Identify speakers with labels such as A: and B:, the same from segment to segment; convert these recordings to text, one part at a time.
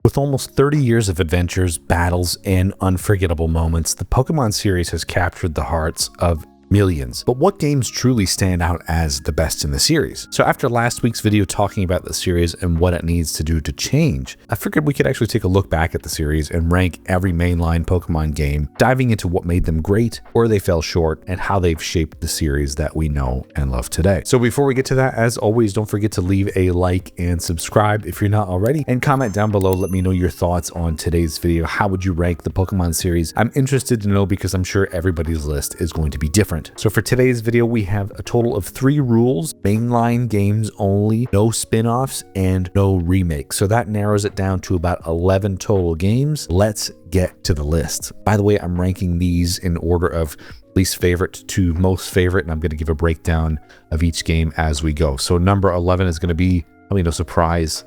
A: With almost 30 years of adventures, battles, and unforgettable moments, the Pokemon series has captured the hearts of millions. But what games truly stand out as the best in the series? So after last week's video talking about the series and what it needs to do to change, I figured we could actually take a look back at the series and rank every mainline Pokemon game, diving into what made them great, where they fell short, and how they've shaped the series that we know and love today. So before we get to that, as always, don't forget to leave a like and subscribe if you're not already, and comment down below. Let me know your thoughts on today's video. How would you rank the Pokemon series? I'm interested to know because I'm sure everybody's list is going to be different. So for today's video, we have a total of 3 rules: mainline games only, no spin-offs, and no remakes. So that narrows it down to about 11 total games. Let's get to the list. By the way, I'm ranking these in order of least favorite to most favorite, and I'm going to give a breakdown of each game as we go. So number 11 is going to be, probably no surprise,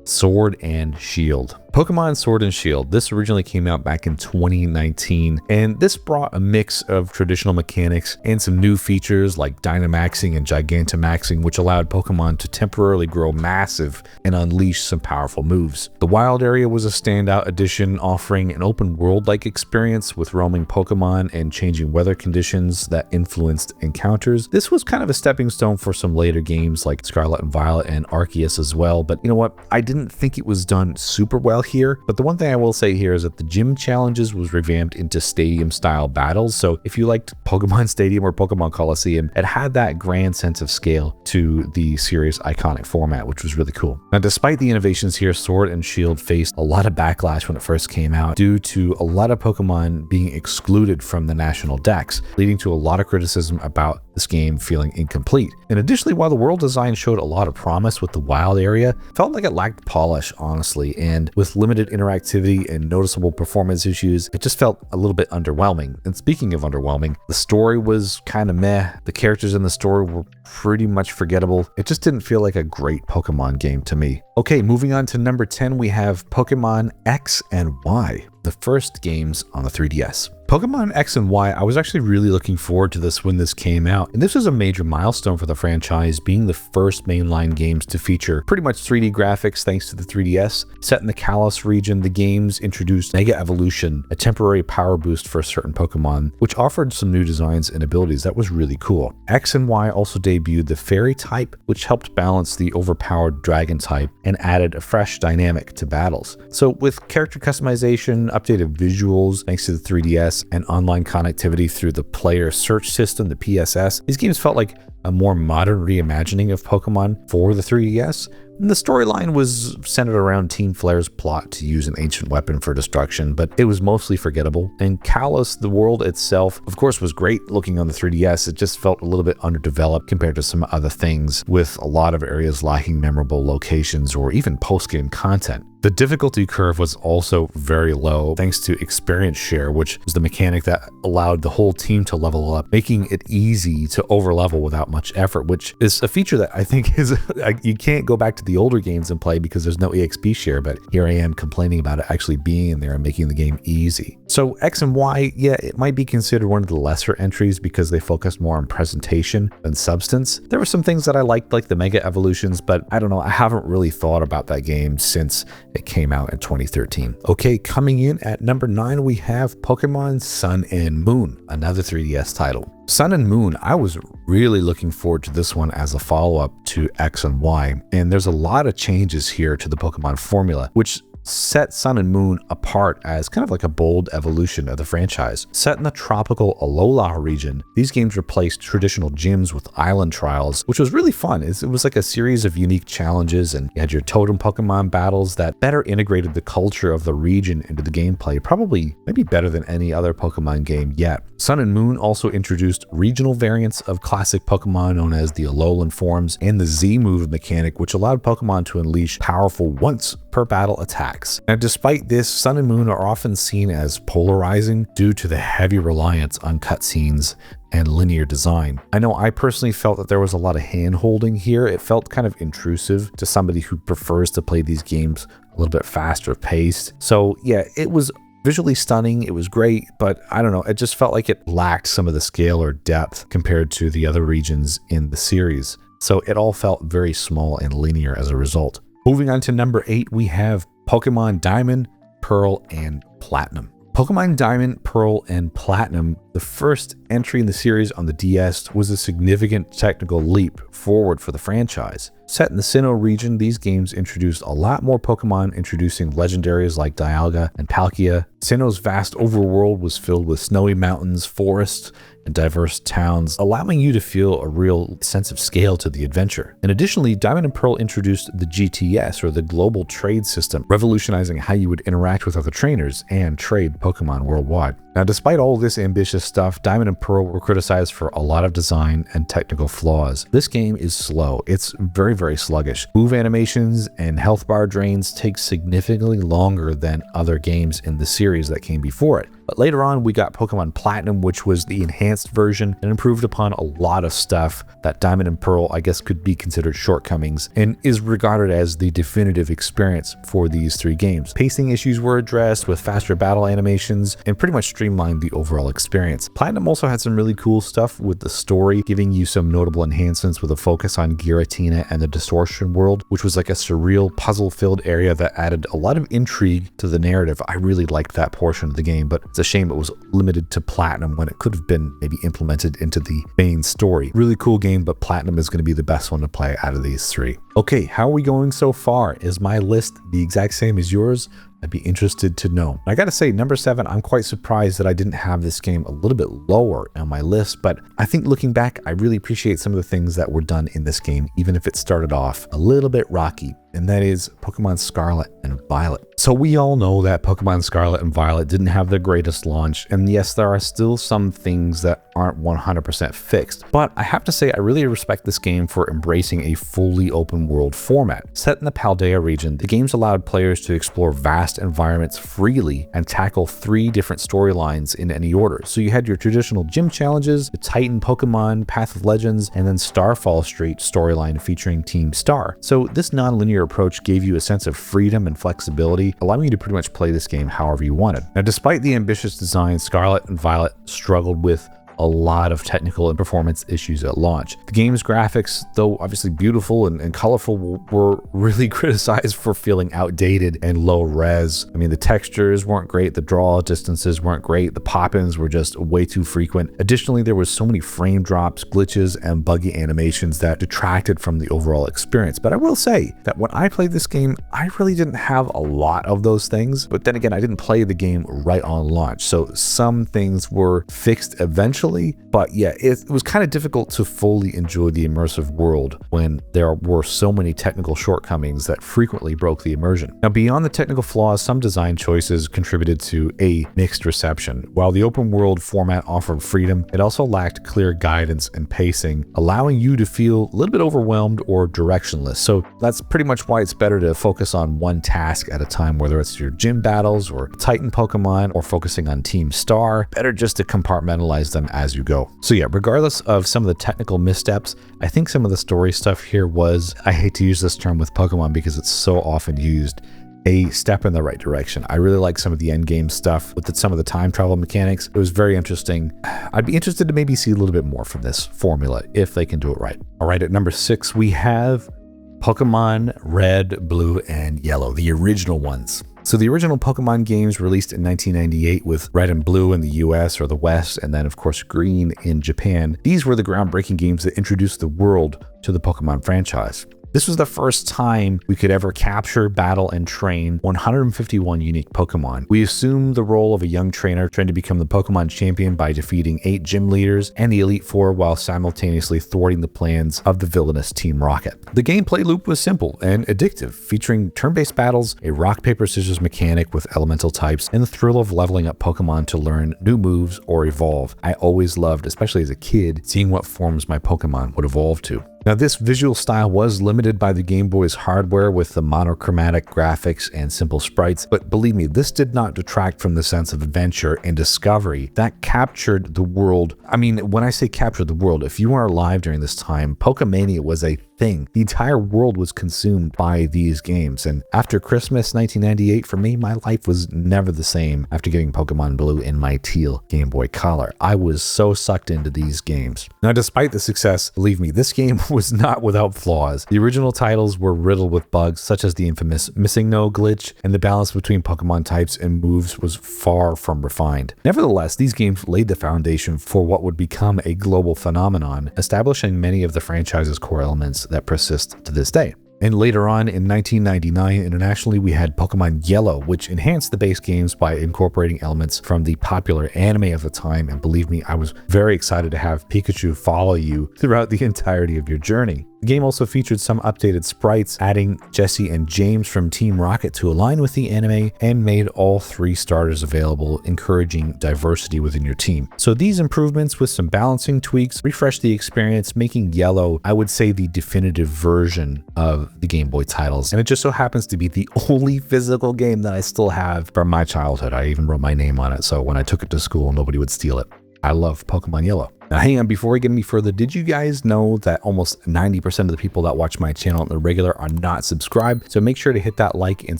A: Sword and Shield. Pokemon Sword and Shield. This originally came out back in 2019, and this brought a mix of traditional mechanics and some new features like Dynamaxing and Gigantamaxing, which allowed Pokemon to temporarily grow massive and unleash some powerful moves. The Wild Area was a standout addition, offering an open world-like experience with roaming Pokemon and changing weather conditions that influenced encounters. This was kind of a stepping stone for some later games like Scarlet and Violet and Arceus as well, but you know what? I didn't think it was done super well here, but the one thing I will say here is that the gym challenges was revamped into stadium style battles. So if you liked Pokemon Stadium or Pokemon Coliseum, it had that grand sense of scale to the series' iconic format, which was really cool. Now, despite the innovations here, Sword and Shield faced a lot of backlash when it first came out due to a lot of Pokemon being excluded from the national decks, leading to a lot of criticism about this game feeling incomplete. And additionally, while the world design showed a lot of promise with the Wild Area, it felt like it lacked polish, honestly, and with limited interactivity and noticeable performance issues, it just felt a little bit underwhelming. And speaking of underwhelming, the story was kind of meh. The characters in the story were pretty much forgettable. It just didn't feel like a great Pokemon game to me. Okay, moving on to number 10, we have Pokemon X and Y, the first games on the 3DS. Pokemon X and Y, I was actually really looking forward to this when this came out, and this was a major milestone for the franchise, being the first mainline games to feature pretty much 3D graphics thanks to the 3DS. Set in the Kalos region, the games introduced Mega Evolution, a temporary power boost for certain Pokemon, which offered some new designs and abilities that was really cool. X and Y also debuted the Fairy type, which helped balance the overpowered Dragon type and added a fresh dynamic to battles. So with character customization, updated visuals thanks to the 3DS, and online connectivity through the player search system, the PSS, these games felt like a more modern reimagining of Pokemon for the 3DS. And the storyline was centered around Team Flare's plot to use an ancient weapon for destruction, but it was mostly forgettable. And Kalos, the world itself, of course, was great looking on the 3DS. It just felt a little bit underdeveloped compared to some other things, with a lot of areas lacking memorable locations or even post-game content. The difficulty curve was also very low thanks to experience share, which was the mechanic that allowed the whole team to level up, making it easy to overlevel without much effort, which is a feature that I think is, you can't go back to the older games and play because there's no EXP share, but here I am complaining about it actually being in there and making the game easy. So X and Y, yeah, it might be considered one of the lesser entries because they focused more on presentation than substance. There were some things that I liked, like the Mega Evolutions, but I don't know, I haven't really thought about that game since it came out in 2013. Okay, coming in at number 9, we have Pokemon Sun and Moon, another 3DS title. Sun and Moon, I was really looking forward to this one as a follow-up to X and Y, and there's a lot of changes here to the Pokemon formula, which set Sun and Moon apart as kind of like a bold evolution of the franchise. Set in the tropical Alola region, these games replaced traditional gyms with island trials, which was really fun. It was like a series of unique challenges, and you had your totem Pokemon battles that better integrated the culture of the region into the gameplay, probably maybe better than any other Pokemon game yet. Sun and Moon also introduced regional variants of classic Pokemon known as the Alolan forms and the Z-move mechanic, which allowed Pokemon to unleash powerful once per battle attacks. Now, despite this, Sun and Moon are often seen as polarizing due to the heavy reliance on cutscenes and linear design. I know I personally felt that there was a lot of hand-holding here. It felt kind of intrusive to somebody who prefers to play these games a little bit faster paced. So yeah, it was visually stunning, it was great, but I don't know, it just felt like it lacked some of the scale or depth compared to the other regions in the series. So it all felt very small and linear as a result. Moving on to number 8, we have Pokemon Diamond, Pearl, and Platinum. Pokemon Diamond, Pearl, and Platinum, the first entry in the series on the DS, was a significant technical leap forward for the franchise. Set in the Sinnoh region, these games introduced a lot more Pokemon, introducing legendaries like Dialga and Palkia. Sinnoh's vast overworld was filled with snowy mountains, forests, and diverse towns, allowing you to feel a real sense of scale to the adventure. And additionally, Diamond and Pearl introduced the GTS, or the Global Trade System, revolutionizing how you would interact with other trainers and trade Pokemon worldwide. Now, despite all this ambitious stuff, Diamond and Pearl were criticized for a lot of design and technical flaws. This game is slow. It's very sluggish. Move animations and health bar drains take significantly longer than other games in the series that came before it. But later on, we got Pokemon Platinum, which was the enhanced version and improved upon a lot of stuff that Diamond and Pearl, I guess, could be considered shortcomings, and is regarded as the definitive experience for these three games. Pacing issues were addressed with faster battle animations and pretty much streamlined the overall experience. Platinum also had some really cool stuff with the story, giving you some notable enhancements with a focus on Giratina and the Distortion World, which was like a surreal puzzle-filled area that added a lot of intrigue to the narrative. I really liked that portion of the game, but it's a shame it was limited to Platinum when it could have been maybe implemented into the main story. Really cool game, but Platinum is going to be the best one to play out of these three. Okay, how are we going so far? Is my list the exact same as yours? I'd be interested to know. I gotta say, number 7, I'm quite surprised that I didn't have this game a little bit lower on my list, but I think looking back, I really appreciate some of the things that were done in this game, even if it started off a little bit rocky, and that is Pokemon Scarlet and Violet. So we all know that Pokemon Scarlet and Violet didn't have the greatest launch, and yes, there are still some things that aren't 100% fixed, but I have to say I really respect this game for embracing a fully open world format. Set in the Paldea region, the games allowed players to explore vast environments freely and tackle 3 different storylines in any order. So you had your traditional gym challenges, the Titan Pokemon, Path of Legends, and then Starfall Street storyline featuring Team Star. So this non-linear approach gave you a sense of freedom and flexibility, allowing you to pretty much play this game however you wanted. Now, despite the ambitious design, Scarlet and Violet struggled with a lot of technical and performance issues at launch. The game's graphics, though obviously beautiful and colorful, were really criticized for feeling outdated and low res. I mean, the textures weren't great, the draw distances weren't great, the pop-ins were just way too frequent. Additionally, there was so many frame drops, glitches, and buggy animations that detracted from the overall experience. But I will say that when I played this game, I really didn't have a lot of those things. But then again, I didn't play the game right on launch, so some things were fixed eventually. But yeah, it was kind of difficult to fully enjoy the immersive world when there were so many technical shortcomings that frequently broke the immersion. Now, beyond the technical flaws, some design choices contributed to a mixed reception. While the open world format offered freedom, it also lacked clear guidance and pacing, allowing you to feel a little bit overwhelmed or directionless. So that's pretty much why it's better to focus on one task at a time, whether it's your gym battles or Titan Pokemon or focusing on Team Star. Better just to compartmentalize them as you go. So yeah, regardless of some of the technical missteps, I think some of the story stuff here was, I hate to use this term with Pokemon because it's so often used, a step in the right direction. I really like some of the end game stuff with some of the time travel mechanics. It was very interesting. I'd be interested to maybe see a little bit more from this formula if they can do it right. All right, at number 6, we have Pokemon Red, Blue, and Yellow, the original ones. So the original Pokemon games released in 1998 with Red and Blue in the US or the West, and then of course Green in Japan. These were the groundbreaking games that introduced the world to the Pokemon franchise. This was the first time we could ever capture, battle, and train 151 unique Pokemon. We assumed the role of a young trainer trying to become the Pokemon champion by defeating 8 gym leaders and the Elite Four while simultaneously thwarting the plans of the villainous Team Rocket. The gameplay loop was simple and addictive, featuring turn-based battles, a rock, paper, scissors mechanic with elemental types, and the thrill of leveling up Pokemon to learn new moves or evolve. I always loved, especially as a kid, seeing what forms my Pokemon would evolve to. Now, this visual style was limited by the Game Boy's hardware with the monochromatic graphics and simple sprites, but believe me, this did not detract from the sense of adventure and discovery that captured the world. I mean, when I say captured the world, if you weren't alive during this time, Pokemania was a thing. The entire world was consumed by these games. And after Christmas 1998, for me, my life was never the same after getting Pokemon Blue in my teal Game Boy Color. I was so sucked into these games. Now, despite the success, believe me, this game was not without flaws. The original titles were riddled with bugs, such as the infamous Missing No glitch, and the balance between Pokemon types and moves was far from refined. Nevertheless, these games laid the foundation for what would become a global phenomenon, establishing many of the franchise's core elements that persist to this day. And later on in 1999, internationally, we had Pokemon Yellow, which enhanced the base games by incorporating elements from the popular anime of the time. And believe me, I was very excited to have Pikachu follow you throughout the entirety of your journey. The game also featured some updated sprites, adding Jesse and James from Team Rocket to align with the anime, and made all 3 starters available, encouraging diversity within your team. So these improvements with some balancing tweaks refreshed the experience, making Yellow, I would say, the definitive version of the Game Boy titles. And it just so happens to be the only physical game that I still have from my childhood. I even wrote my name on it, so when I took it to school, nobody would steal it. I love Pokemon Yellow. Now, hang on, before we get any further, did you guys know that almost 90% of the people that watch my channel on the regular are not subscribed? So make sure to hit that like and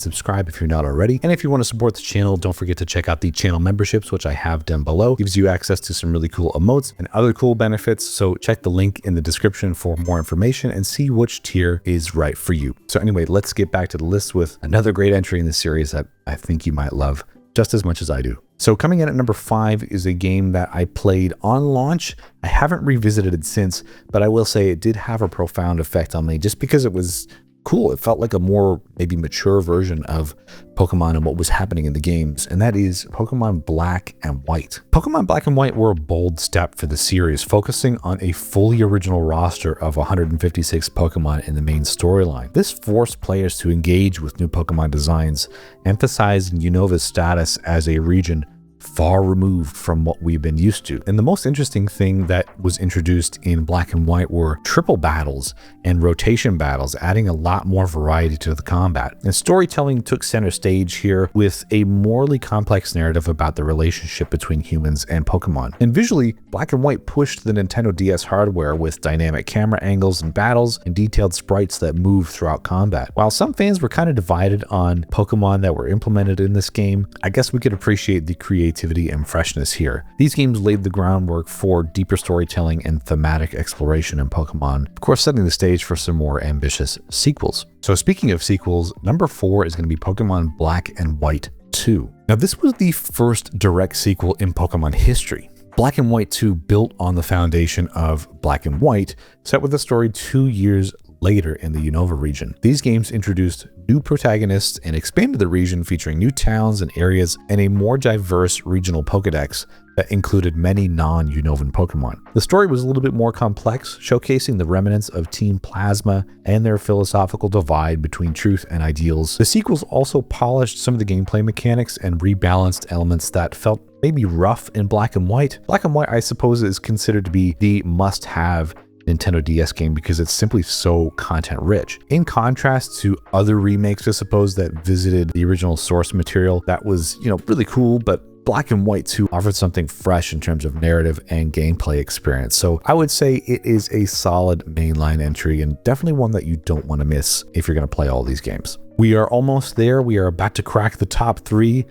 A: subscribe if you're not already. And if you want to support the channel, don't forget to check out the channel memberships, which I have down below. Gives you access to some really cool emotes and other cool benefits. So check the link in the description for more information and see which tier is right for you. So anyway, let's get back to the list with another great entry in the series that I think you might love just as much as I do. So coming in at number 5 is a game that I played on launch. I haven't revisited it since, but I will say it did have a profound effect on me just because it was cool. It felt like a more maybe mature version of Pokemon and what was happening in the games, and that is Pokemon Black and White. Pokemon Black and White were a bold step for the series, focusing on a fully original roster of 156 Pokemon in the main storyline. This forced players to engage with new Pokemon designs, emphasizing Unova's status as a region far removed from what we've been used to. And the most interesting thing that was introduced in Black and White were triple battles and rotation battles, adding a lot more variety to the combat. And storytelling took center stage here with a morally complex narrative about the relationship between humans and Pokemon. And visually, Black and White pushed the Nintendo DS hardware with dynamic camera angles and battles and detailed sprites that move throughout combat. While some fans were kind of divided on Pokemon that were implemented in this game, I guess we could appreciate the creativity and freshness here. These games laid the groundwork for deeper storytelling and thematic exploration in Pokemon, of course setting the stage for some more ambitious sequels. So speaking of sequels, number 4 is going to be Pokemon Black and White 2. Now this was the first direct sequel in Pokemon history. Black and White 2 built on the foundation of Black and White, set with the story 2 years later in the Unova region. These games introduced new protagonists and expanded the region, featuring new towns and areas and a more diverse regional Pokedex that included many non-Unovan Pokemon. The story was a little bit more complex, showcasing the remnants of Team Plasma and their philosophical divide between truth and ideals. The sequels also polished some of the gameplay mechanics and rebalanced elements that felt maybe rough in Black and White. Black and White, I suppose, is considered to be the must-have Nintendo DS game because it's simply so content rich. In contrast to other remakes, I suppose, that visited the original source material that was, really cool, but Black and White 2 offered something fresh in terms of narrative and gameplay experience. So I would say it is a solid mainline entry and definitely one that you don't want to miss if you're going to play all these games. We are almost there. We are about to crack the top 3.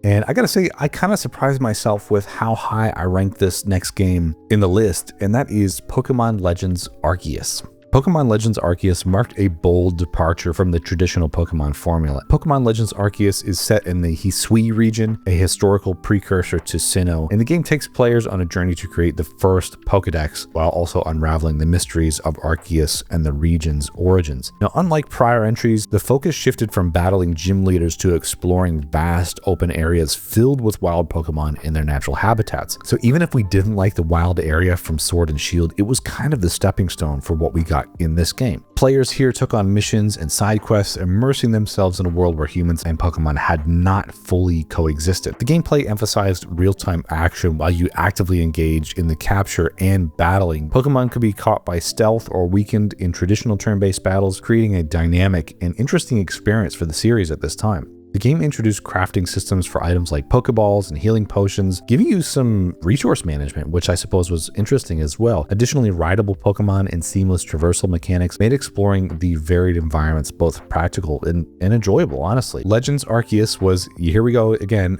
A: And I gotta say, I kind of surprised myself with how high I ranked this next game in the list, and that is Pokemon Legends Arceus. Pokemon Legends Arceus marked a bold departure from the traditional Pokemon formula. Pokemon Legends Arceus is set in the Hisui region, a historical precursor to Sinnoh, and the game takes players on a journey to create the first Pokedex while also unraveling the mysteries of Arceus and the region's origins. Now, unlike prior entries, the focus shifted from battling gym leaders to exploring vast open areas filled with wild Pokemon in their natural habitats. So even if we didn't like the wild area from Sword and Shield, it was kind of the stepping stone for what we got in this game. Players here took on missions and side quests, immersing themselves in a world where humans and Pokemon had not fully coexisted. The gameplay emphasized real-time action while you actively engaged in the capture and battling. Pokemon could be caught by stealth or weakened in traditional turn-based battles, creating a dynamic and interesting experience for the series at this time. The game introduced crafting systems for items like Pokeballs and healing potions, giving you some resource management, which I suppose was interesting as well. Additionally, rideable Pokemon and seamless traversal mechanics made exploring the varied environments both practical and enjoyable, honestly. Legends Arceus was, here we go again,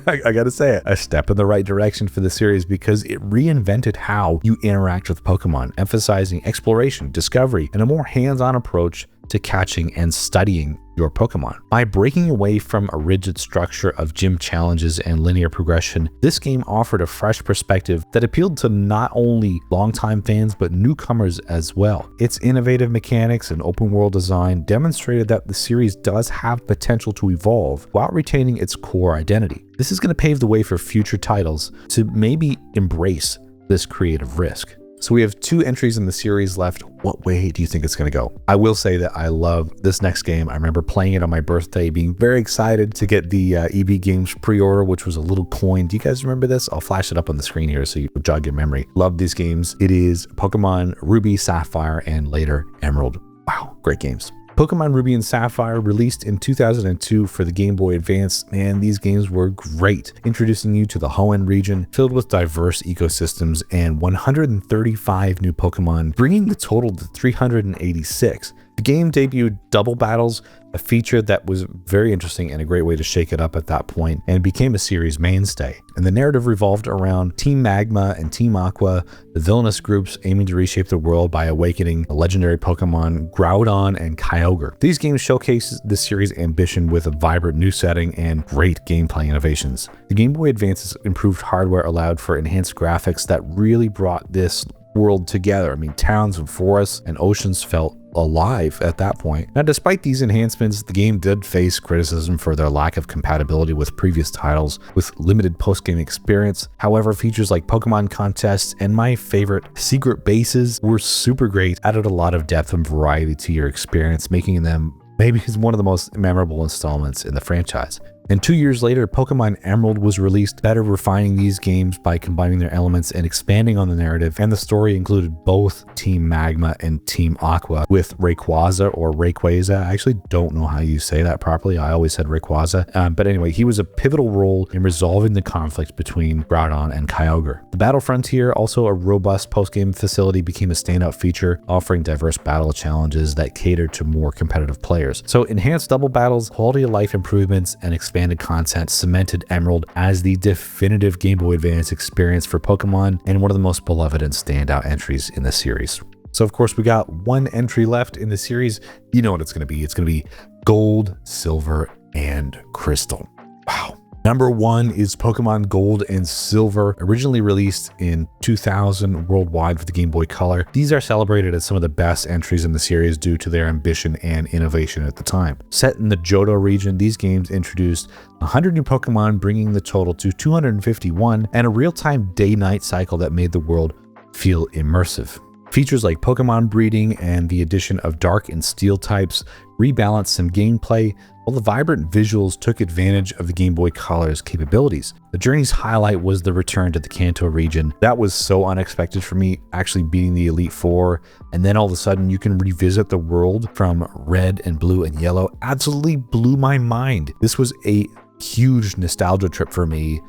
A: I gotta say it, a step in the right direction for the series because it reinvented how you interact with Pokemon, emphasizing exploration, discovery, and a more hands-on approach to catching and studying your Pokemon. By breaking away from a rigid structure of gym challenges and linear progression, this game offered a fresh perspective that appealed to not only longtime fans but newcomers as well. Its innovative mechanics and open world design demonstrated that the series does have potential to evolve while retaining its core identity. This is going to pave the way for future titles to maybe embrace this creative risk. So we have 2 entries in the series left. What way do you think it's going to go? I will say that I love this next game. I remember playing it on my birthday, being very excited to get the EB Games pre-order, which was a little coin. Do you guys remember this? I'll flash it up on the screen here so you jog your memory. Love these games. It is Pokemon Ruby, Sapphire, and later Emerald. Wow, great games. Pokemon Ruby and Sapphire released in 2002 for the Game Boy Advance, and these games were great, introducing you to the Hoenn region filled with diverse ecosystems and 135 new Pokemon, bringing the total to 386. The game debuted double battles, a feature that was very interesting and a great way to shake it up at that point, and became a series mainstay. And the narrative revolved around Team Magma and Team Aqua, the villainous groups aiming to reshape the world by awakening the legendary Pokemon Groudon and Kyogre. These games showcase the series' ambition with a vibrant new setting and great gameplay innovations. The Game Boy Advance's improved hardware allowed for enhanced graphics that really brought this world together. I mean, towns and forests and oceans felt alive at that point. Now, despite these enhancements, the game did face criticism for their lack of compatibility with previous titles with limited post-game experience. However, features like Pokemon contests and my favorite secret bases were super great, added a lot of depth and variety to your experience, making them maybe one of the most memorable installments in the franchise. And 2 years later, Pokemon Emerald was released, better refining these games by combining their elements and expanding on the narrative, and the story included both Team Magma and Team Aqua with Rayquaza or Rayquaza. I actually don't know how you say that properly. I always said Rayquaza. But anyway, he was a pivotal role in resolving the conflict between Groudon and Kyogre. The Battle Frontier, also a robust post-game facility, became a standout feature, offering diverse battle challenges that catered to more competitive players. So enhanced double battles, quality of life improvements, and expanded content cemented Emerald as the definitive Game Boy Advance experience for Pokemon and one of the most beloved and standout entries in the series. So of course we got 1 entry left in the series. You know what it's going to be. It's going to be Gold, Silver, and Crystal. Wow. Number 1 is Pokemon Gold and Silver, originally released in 2000 worldwide for the Game Boy Color. These are celebrated as some of the best entries in the series due to their ambition and innovation at the time. Set in the Johto region, these games introduced 100 new Pokemon, bringing the total to 251, and a real-time day-night cycle that made the world feel immersive. Features like Pokemon breeding and the addition of Dark and Steel types rebalanced some gameplay, while the vibrant visuals took advantage of the Game Boy Color's capabilities. The journey's highlight was the return to the Kanto region. That was so unexpected for me, actually beating the Elite Four, and then all of a sudden you can revisit the world from red and blue and yellow. Absolutely blew my mind. This was a huge nostalgia trip for me.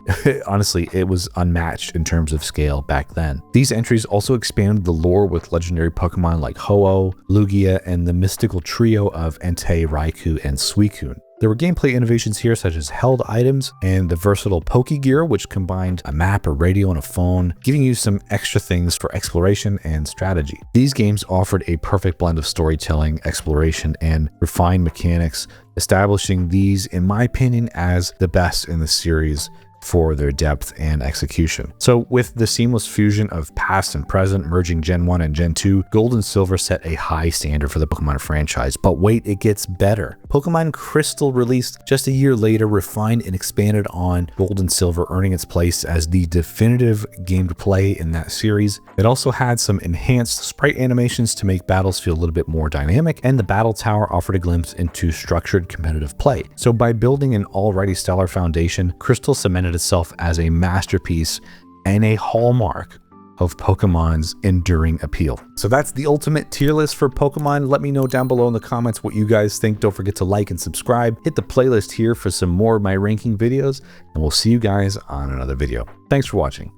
A: Honestly, it was unmatched in terms of scale back then. These entries also expanded the lore with legendary Pokemon like Ho-Oh, Lugia, and the mystical trio of Entei, Raikou, and Suicune. There were gameplay innovations here such as held items and the versatile Pokegear, which combined a map, a radio, and a phone, giving you some extra things for exploration and strategy. These games offered a perfect blend of storytelling, exploration, and refined mechanics, establishing these, in my opinion, as the best in the series for their depth and execution. So with the seamless fusion of past and present, merging Gen 1 and Gen 2, Gold and Silver set a high standard for the Pokemon franchise. But wait, it gets better. Pokemon Crystal, released just a year later, refined and expanded on Gold and Silver, earning its place as the definitive game to play in that series. It also had some enhanced sprite animations to make battles feel a little bit more dynamic, and the Battle Tower offered a glimpse into structured competitive play. So by building an already stellar foundation, Crystal cemented itself as a masterpiece and a hallmark of Pokemon's enduring appeal. So that's the ultimate tier list for Pokemon. Let me know down below in the comments what you guys think. Don't forget to like and subscribe. Hit the playlist here for some more of my ranking videos, and we'll see you guys on another video. Thanks for watching.